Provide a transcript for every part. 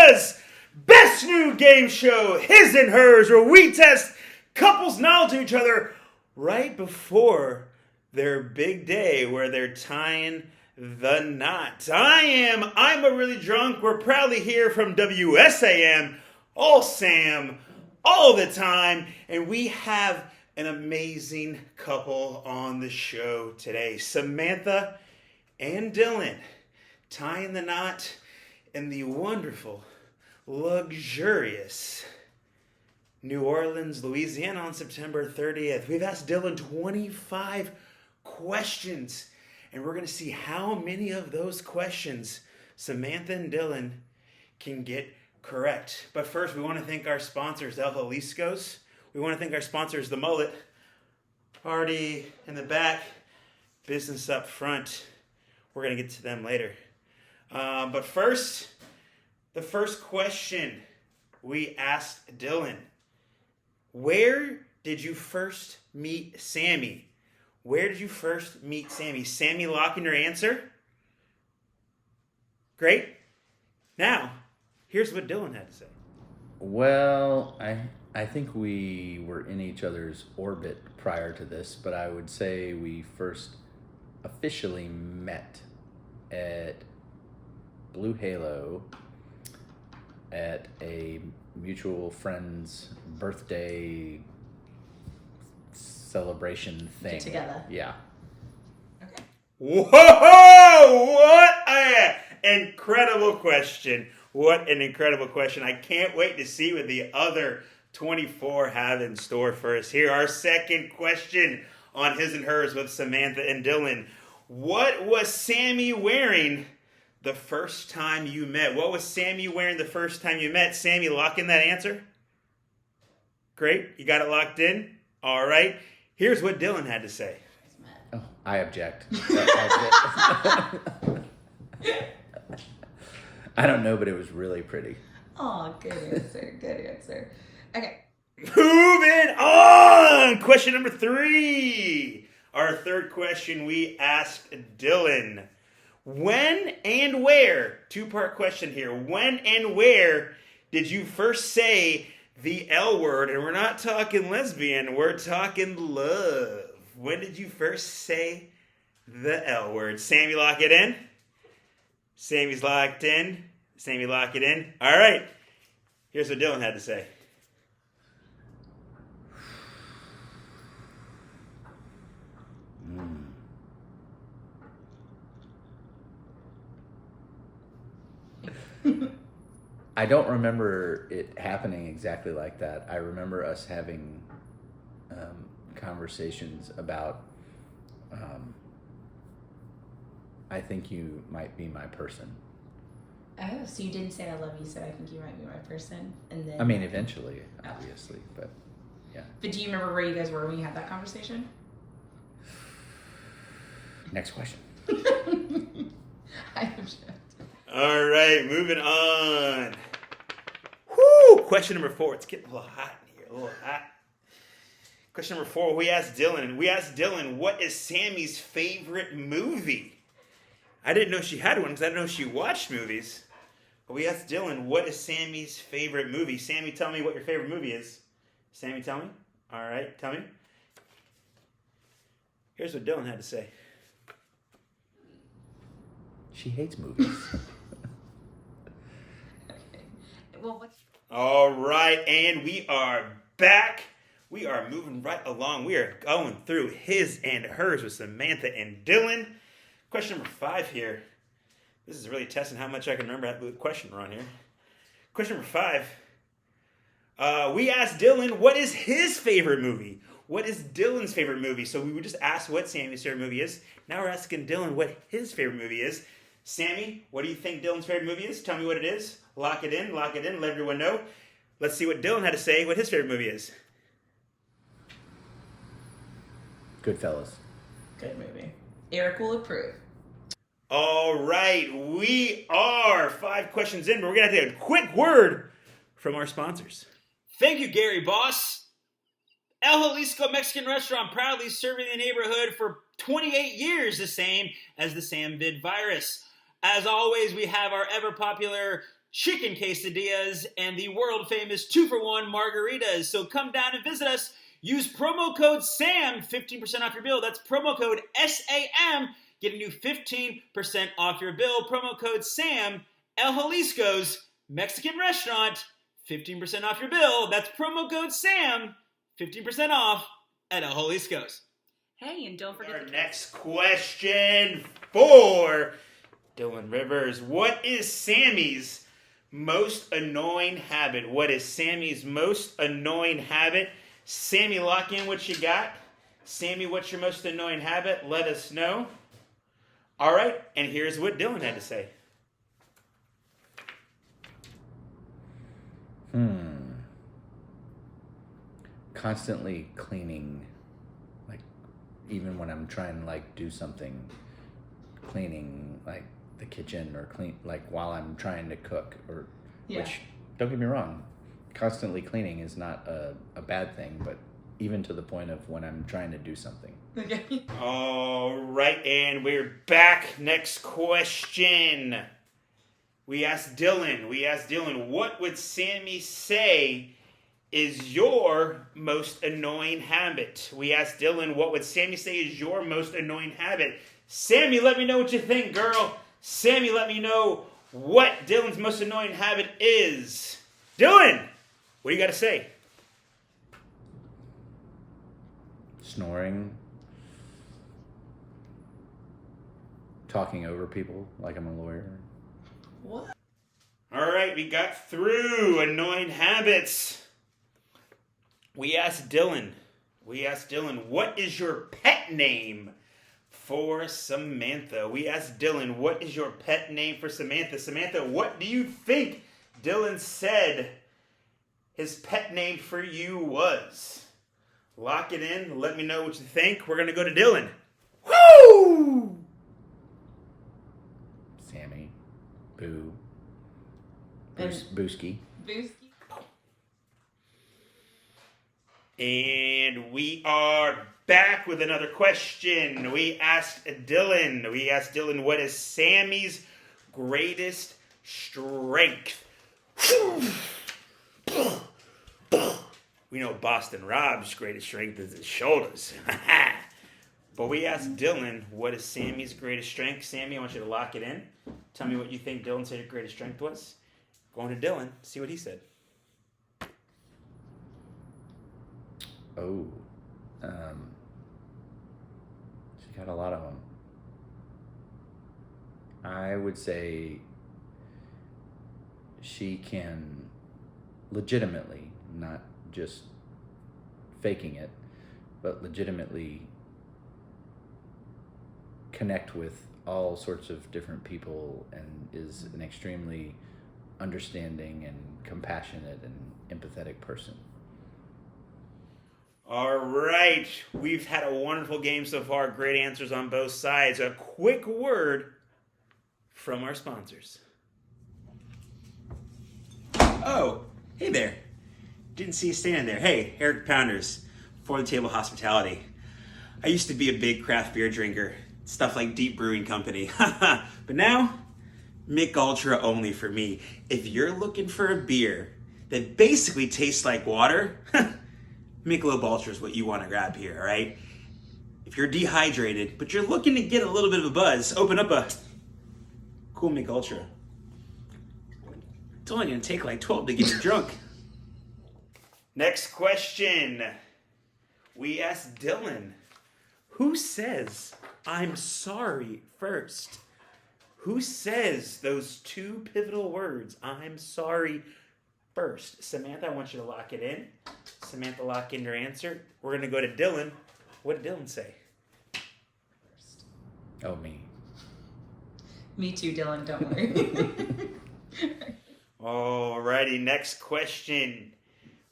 America's best new game show, His and Hers, where we test couples' knowledge of each other right before their big day where they're tying the knot. I'm a really drunk. We're proudly here from WSAM, all Sam, all the time, and we have an amazing couple on the show today. Samantha and Dylan tying the knot in the wonderful, luxurious New Orleans, Louisiana on September 30th. We've asked Dylan 25 questions, and we're going to see how many of those questions Samantha and Dylan can get correct. But first, we want to thank our sponsors, El Jalisco's. We want to thank our sponsors, The Mullet, Party in the back, Business up front. We're going to get to them later. But first, the first question we asked Dylan. Where did you first meet Sammy? Where did you first meet Sammy? Sammy locking her answer? Great. Now, here's what Dylan had to say. Well, I think we were in each other's orbit prior to this, but I would say we first officially met at Blue Halo at a mutual friend's birthday celebration thing. Get together. Yeah. Okay. Whoa! What an incredible question. What an incredible question. I can't wait to see what the other 24 have in store for us here. Our second question on His and Hers with Samantha and Dylan. What was Sammy wearing the first time you met? What was Sammy wearing the first time you met? Sammy, lock in that answer. Great. You got it locked in? All right. Here's what Dylan had to say. Oh, I object. I don't know, but it was really pretty. Oh, good answer. Good answer. Okay. Moving on. Question number 3. Our third question we asked Dylan. When and where, 2-part question here. When and where did you first say the L word? And we're not talking lesbian, we're talking love. When did you first say the L word? Sammy, lock it in. Sammy's locked in. Sammy, lock it in. All right. Here's what Dylan had to say. I don't remember it happening exactly like that. I remember us having conversations about, I think you might be my person. Oh, so you didn't say I love you, so I think you might be my person, and then. I mean, eventually, obviously, but yeah. But do you remember where you guys were when you had that conversation? Next question. I object. All right, moving on. Whoo! Question number 4. It's getting a little hot in here, a little hot. Question number 4, we asked Dylan, what is Sammy's favorite movie? I didn't know she had one because I didn't know she watched movies. But we asked Dylan, what is Sammy's favorite movie? Sammy, tell me what your favorite movie is. Sammy, tell me. All right, tell me. Here's what Dylan had to say. She hates movies. Okay. Well, what's... All right, and we are back. We are moving right along. We are going through His and Hers with Samantha and Dylan. Question number 5 here. This is really testing how much I can remember that question we're on here. Question number 5. We asked Dylan, what is his favorite movie? What is Dylan's favorite movie? So we would just ask what Sammy's favorite movie is. Now we're asking Dylan what his favorite movie is. Sammy, what do you think Dylan's favorite movie is? Tell me what it is. Lock it in, let everyone know. Let's see what Dylan had to say, what his favorite movie is. Goodfellas. Good movie. Eric will approve. All right, we are 5 questions in, but we're going to have to take a quick word from our sponsors. Thank you, Gary Boss. El Jalisco Mexican Restaurant, proudly serving the neighborhood for 28 years, the same as the Sam Vid virus. As always, we have our ever-popular chicken quesadillas, and the world famous 2-for-1 margaritas. So come down and visit us. Use promo code SAM, 15% off your bill. That's promo code SAM, getting you 15% off your bill. Promo code SAM, El Jalisco's Mexican restaurant, 15% off your bill. That's promo code SAM, 15% off at El Jalisco's. Hey, and don't forget Our next question for Dylan Rivers. What is Sammy's most annoying habit? What is Sammy's most annoying habit? Sammy, lock in what you got. Sammy, what's your most annoying habit? Let us know. All right, and here's what Dylan had to say. Constantly cleaning, like even when I'm trying to like do something, cleaning like the kitchen or clean like while I'm trying to cook or which don't get me wrong, constantly cleaning is not a bad thing, but even to the point of when I'm trying to do something. Okay. All right, and we're back. Next question. We asked Dylan, what would Sammy say is your most annoying habit? We asked Dylan, what would Sammy say is your most annoying habit? Sammy, let me know what you think, girl. Sammy, let me know what Dylan's most annoying habit is. Dylan, what do you got to say? Snoring. Talking over people like I'm a lawyer. What? All right, we got through annoying habits. We asked Dylan, what is your pet name for Samantha? We asked Dylan, what is your pet name for Samantha? Samantha, what do you think Dylan said his pet name for you was? Lock it in. Let me know what you think. We're going to go to Dylan. Woo! Sammy. Boo. Booski. Booski. And we are back with another question. We asked Dylan, what is Sammy's greatest strength? We know Boston Rob's greatest strength is his shoulders. But we asked Dylan, what is Sammy's greatest strength? Sammy, I want you to lock it in. Tell me what you think Dylan said your greatest strength was. Going to Dylan, see what he said. Oh. She got a lot of them. I would say she can legitimately, not just faking it, but legitimately connect with all sorts of different people and is an extremely understanding and compassionate and empathetic person. All right, we've had a wonderful game so far. Great answers on both sides. A quick word from our sponsors. Oh, hey there. Didn't see you standing there. Hey, Eric Pounders, For the Table Hospitality. I used to be a big craft beer drinker, stuff like Deep Brewing Company. But now, Mick Ultra only for me. If you're looking for a beer that basically tastes like water, Michelob Ultra is what you want to grab here, all right? If you're dehydrated, but you're looking to get a little bit of a buzz, open up a cool Mick Ultra. It's only going to take like 12 to get you drunk. Next question. We asked Dylan, who says, I'm sorry first? Who says those two pivotal words, I'm sorry first? Samantha, I want you to lock it in. Samantha, lock in your answer. We're going to go to Dylan. What did Dylan say? Oh, me. Me too, Dylan, don't worry. Alrighty, next question.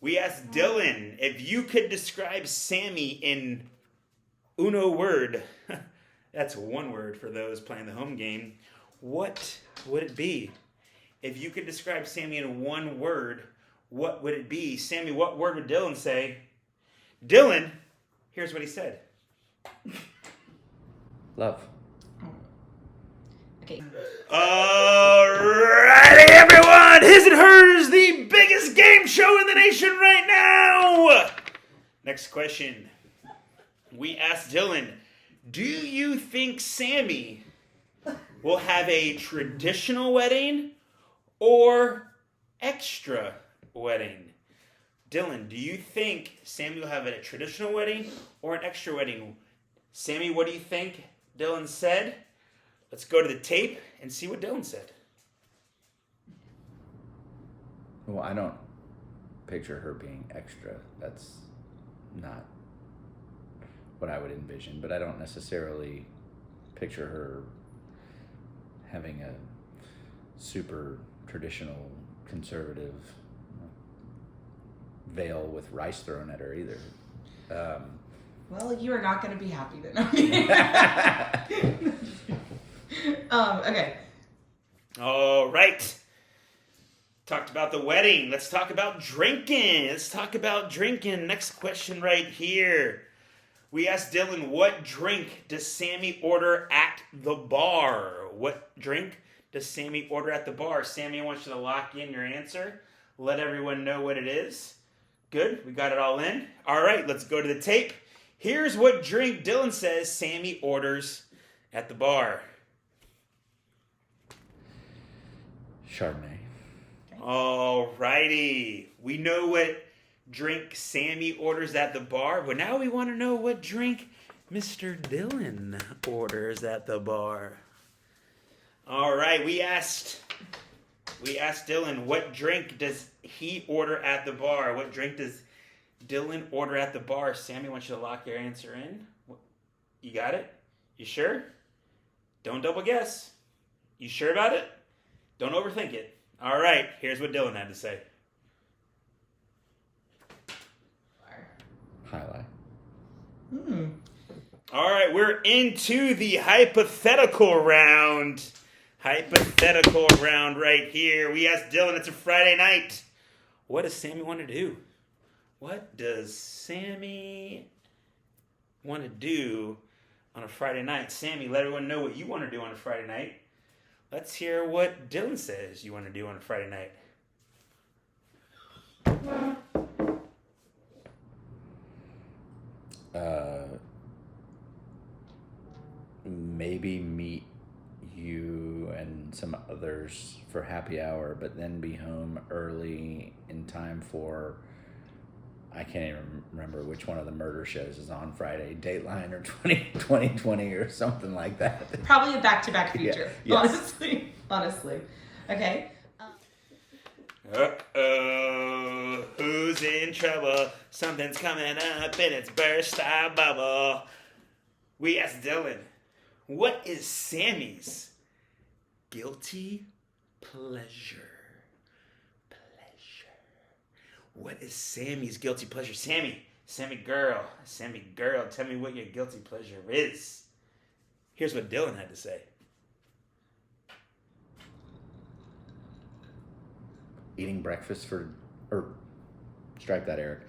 We asked Dylan, if you could describe Sammy in uno word, that's one word for those playing the home game, what would it be? If you could describe Sammy in one word, what would it be? Sammy, what word would Dylan say? Dylan, here's what he said. Love. Okay. Alrighty, everyone! on His and Hers, the biggest game show in the nation right now. Next question. We asked Dylan, do you think Sammy will have a traditional wedding or extra wedding? Dylan, do you think Sammy will have a traditional wedding or an extra wedding? Sammy, what do you think Dylan said? Let's go to the tape and see what Dylan said. Well, I don't picture her being extra. That's not what I would envision, but I don't necessarily picture her having a super traditional conservative veil with rice thrown at her either. Well, you are not going to be happy then. Okay. All right. Talked about the wedding. Let's talk about drinking. Next question right here. We asked Dylan, what drink does Sammy order at the bar? What drink does Sammy order at the bar? Sammy, I want you to lock in your answer. Let everyone know what it is. Good. We got it all in. All right. Let's go to the tape. Here's what drink Dylan says Sammy orders at the bar. Chardonnay. All righty. We know what drink Sammy orders at the bar, but now we want to know what drink Mr. Dylan orders at the bar. All right. We asked Dylan, what drink does he order at the bar? What drink does Dylan order at the bar? Sammy, I want you to lock your answer in. You got it? You sure? Don't double guess. You sure about it? Don't overthink it. All right, here's what Dylan had to say. Highlight. All right, we're into the hypothetical round. Hypothetical round right here. We asked Dylan, it's a Friday night. What does Sammy want to do? What does Sammy want to do on a Friday night? Sammy, let everyone know what you want to do on a Friday night. Let's hear what Dylan says you want to do on a Friday night. Maybe meet you and some others for happy hour, but then be home early in time for, I can't even remember which one of the murder shows is on Friday, Dateline or 2020 or something like that. Probably a back-to-back feature, Yeah. Yes. honestly. Okay. Uh-oh, who's in trouble? Something's coming up and it's burst our bubble. We asked Dylan, what is Sammy's guilty pleasure? What is Sammy's guilty pleasure? Sammy girl, tell me what your guilty pleasure is. Here's what Dylan had to say. Eating breakfast strike that, Eric.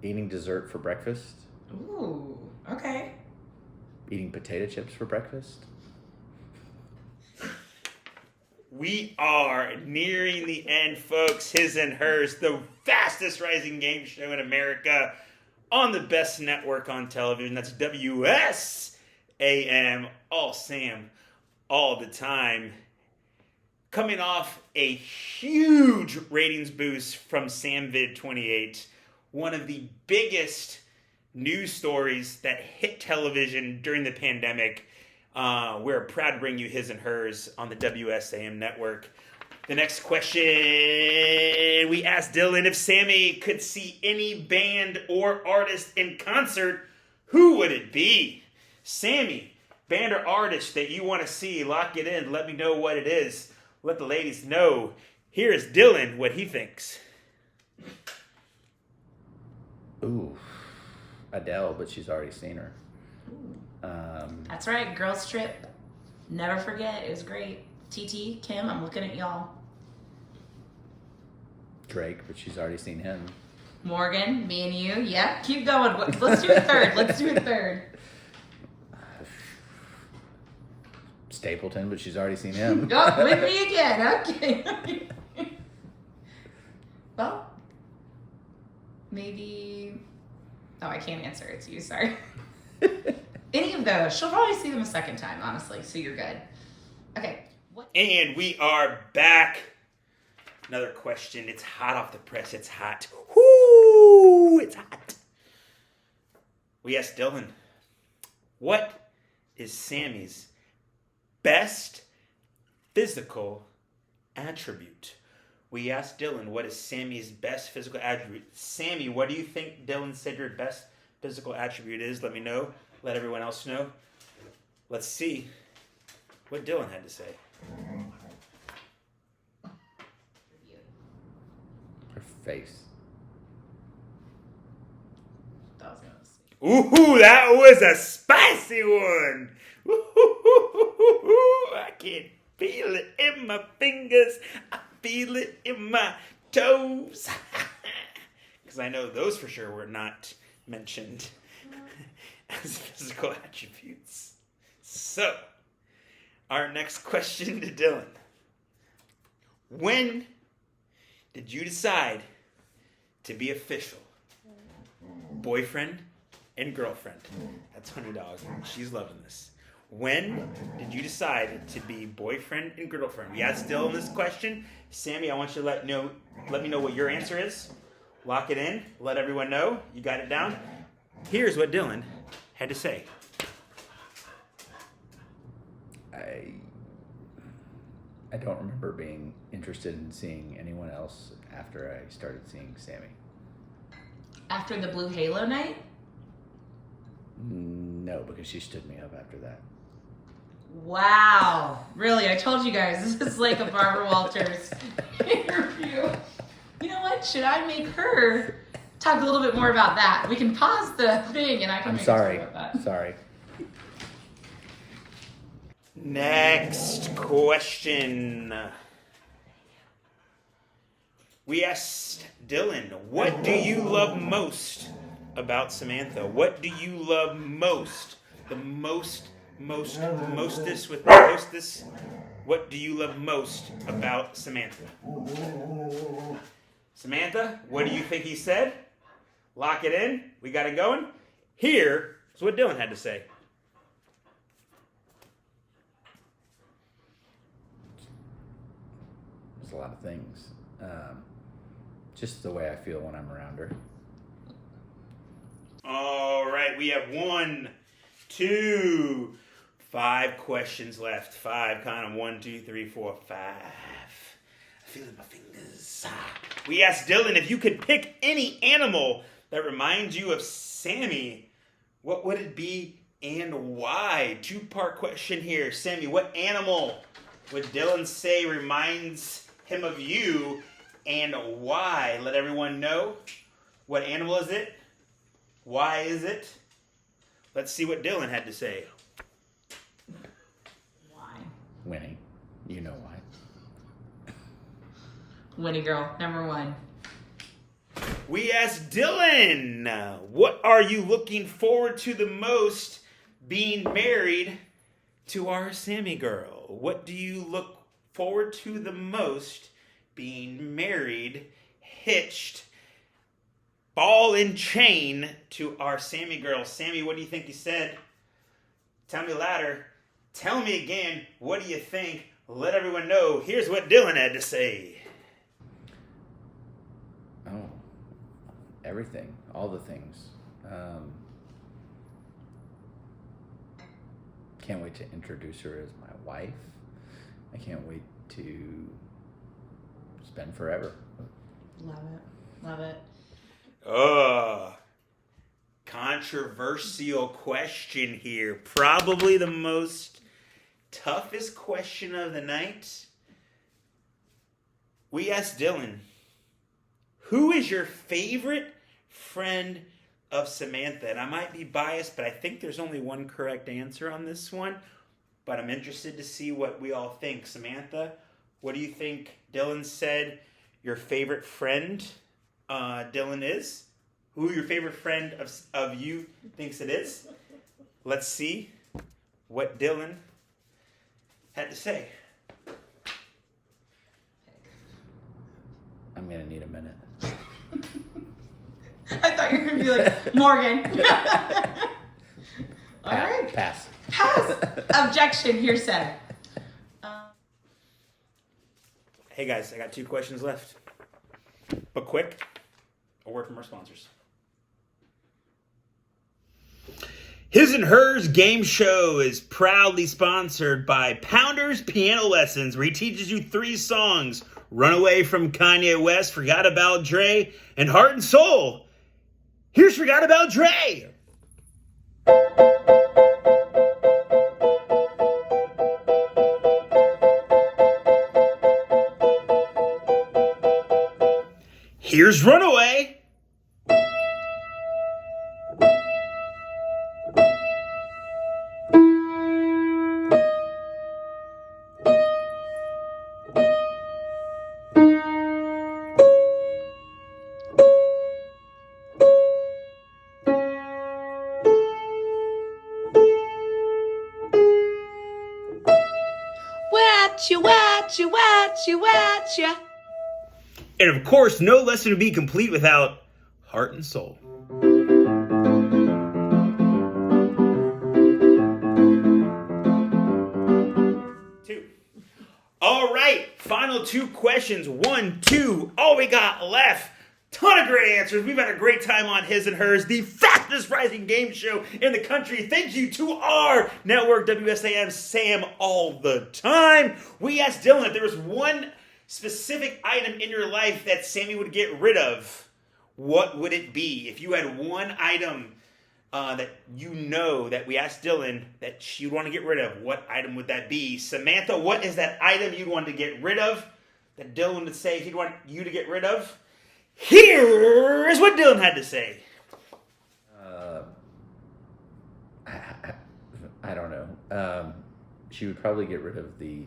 Eating dessert for breakfast. Ooh, okay. Eating potato chips for breakfast. We are nearing the end, folks. His and Hers, the fastest rising game show in America on the best network on television. That's WSAM, all Sam, all the time. Coming off a huge ratings boost from SamVid 28, one of the biggest news stories that hit television during the pandemic. We're proud to bring you His and Hers on the WSAM network. The next question, we asked Dylan if Sammy could see any band or artist in concert, who would it be? Sammy, band or artist that you want to see, lock it in. Let me know what it is. Let the ladies know. Here's Dylan, what he thinks. Ooh, Adele, but she's already seen her. That's right, girls trip. Never forget, it was great. TT, Kim, I'm looking at y'all. Drake, but she's already seen him. Morgan, me and you. Yeah, keep going. Let's do a third. Stapleton, but she's already seen him. Oh, with me again. Okay. Well, maybe... Oh, I can't answer. It's you. Sorry. Any of those. She'll probably see them a second time, honestly, so you're good. Okay. And we are back. Another question. It's hot off the press. It's hot. Whoo! It's hot. We asked Dylan, what is Sammy's best physical attribute? We asked Dylan, what is Sammy's best physical attribute? Sammy, what do you think Dylan said your best physical attribute is? Let me know. Let everyone else know. Let's see what Dylan had to say. Her face. Ooh, that was a spicy one. Ooh, I can feel it in my fingers. I feel it in my toes. Because I know those for sure were not mentioned as physical attributes. So, our next question to Dylan. When did you decide to be official? Boyfriend and girlfriend. That's $100. She's loving this. When did you decide to be boyfriend and girlfriend? We asked Dylan this question. Sammy, I want you to let me know what your answer is. Lock it in. Let everyone know. You got it down. Here's what Dylan had to say. I don't remember being interested in seeing anyone else after I started seeing Sammy. After the Blue Halo night? No, because she stood me up after that. Wow. Really, I told you guys, this is like a Barbara Walters interview. You know what? Should I make her talk a little bit more about that? We can pause the thing and I can make her talk about that. Sorry. Next question. We asked Dylan, what do you love most about Samantha? What do you love most? The mostest with the hostess. What do you love most about Samantha? Samantha, what do you think he said? Lock it in. We got it going. Here's what Dylan had to say. There's a lot of things. Just the way I feel when I'm around her. All right, we have 1, 2, 5 questions left. 5, kind of 1, 2, 3, 4, 5. I feel it in my fingers. We asked Dylan if you could pick any animal that reminds you of Sammy, what would it be and why? 2-part question here. Sammy, what animal would Dylan say reminds him of you and why? Let everyone know. What animal is it? Why is it? Let's see what Dylan had to say. Why? Winnie. You know why. Winnie girl, number 1. We asked Dylan, what are you looking forward to the most being married to our Sammy girl? What do you look forward to the most being married, hitched, ball and chain to our Sammy girl? Sammy, what do you think he said? Tell me louder. Tell me again. What do you think? Let everyone know. Here's what Dylan had to say. Oh, everything. All the things. Can't wait to introduce her as my wife. I can't wait to spend forever. Love it. Love it. Controversial question here. Probably the most toughest question of the night. We asked Dylan, who is your favorite friend of Samantha? And I might be biased, but I think there's only one correct answer on this one. But I'm interested to see what we all think. Samantha, what do you think Dylan said your favorite friend Dylan is? Who your favorite friend of you thinks it is? Let's see what Dylan had to say. I'm going to need a minute. I thought you were going to be like, Morgan. All right. Pass. Objection, here said. Hey guys, I got 2 questions left. But quick, a word from our sponsors. His and Hers game show is proudly sponsored by Pounders Piano Lessons, where he teaches you 3 songs: Runaway from Kanye West, Forgot About Dre, and Heart and Soul. Here's Forgot About Dre. Here's Runaway. Watcha. And of course, no lesson would be complete without Heart and Soul. Two. All right, final 2 questions. 1, 2, all we got left. Ton of great answers. We've had a great time on His and Hers, the fastest rising game show in the country. Thank you to our network, WSAM, Sam all the time. We asked Dylan if there was one specific item in your life that Sammy would get rid of. What would it be? If you had one item that you know that we asked Dylan that you'd want to get rid of, what item would that be? Samantha, what is that item you'd want to get rid of that Dylan would say he'd want you to get rid of? Here is what Dylan had to say. I don't know. She would probably get rid of the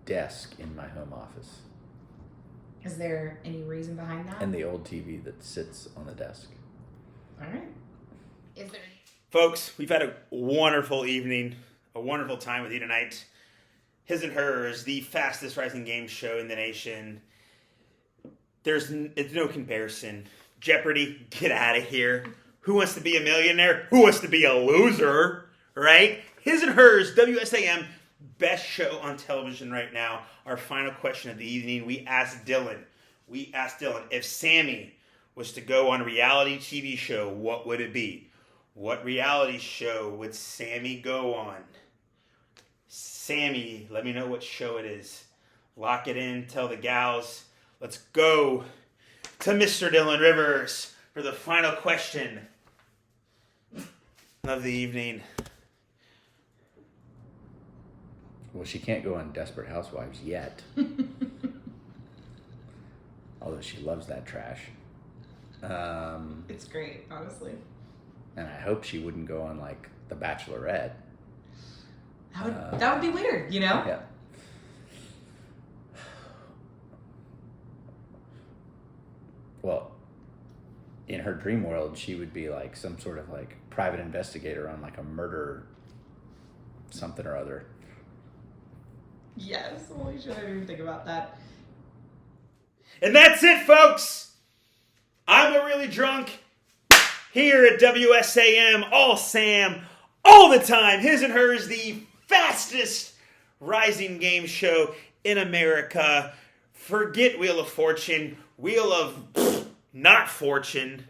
desk in my home office. Is there any reason behind that? And the old TV that sits on the desk. All right. Is there... Folks, we've had a wonderful evening, a wonderful time with you tonight. His and Hers, the fastest rising game show in the nation. It's no comparison. Jeopardy, get out of here. Who wants to be a millionaire? Who wants to be a loser? Right? His and Hers, WSAM, best show on television right now. Our final question of the evening, we asked Dylan if Sammy was to go on a reality TV show, what would it be? What reality show would Sammy go on? Sammy, let me know what show it is. Lock it in, tell the gals. Let's go to Mr. Dylan Rivers for the final question of the evening. Well, she can't go on Desperate Housewives yet. Although she loves that trash. It's great, honestly. And I hope she wouldn't go on, like, The Bachelorette. That would be weird, you know? Yeah. Well, in her dream world, she would be like some sort of like private investigator on like a murder something or other. Yes, holy shit, I didn't even think about that. And that's it, folks. I'm a really drunk here at WSAM, all Sam, all the time. His and Hers, the fastest rising game show in America. Forget Wheel of Fortune. Wheel of not fortune.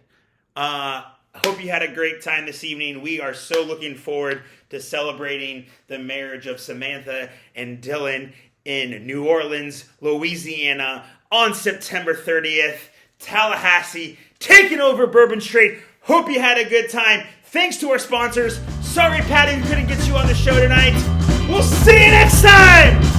Hope you had a great time this evening. We are so looking forward to celebrating the marriage of Samantha and Dylan in New Orleans, Louisiana on September 30th. Tallahassee taking over Bourbon Street. Hope you had a good time. Thanks to our sponsors. Sorry, Patty, we couldn't get you on the show tonight. We'll see you next time.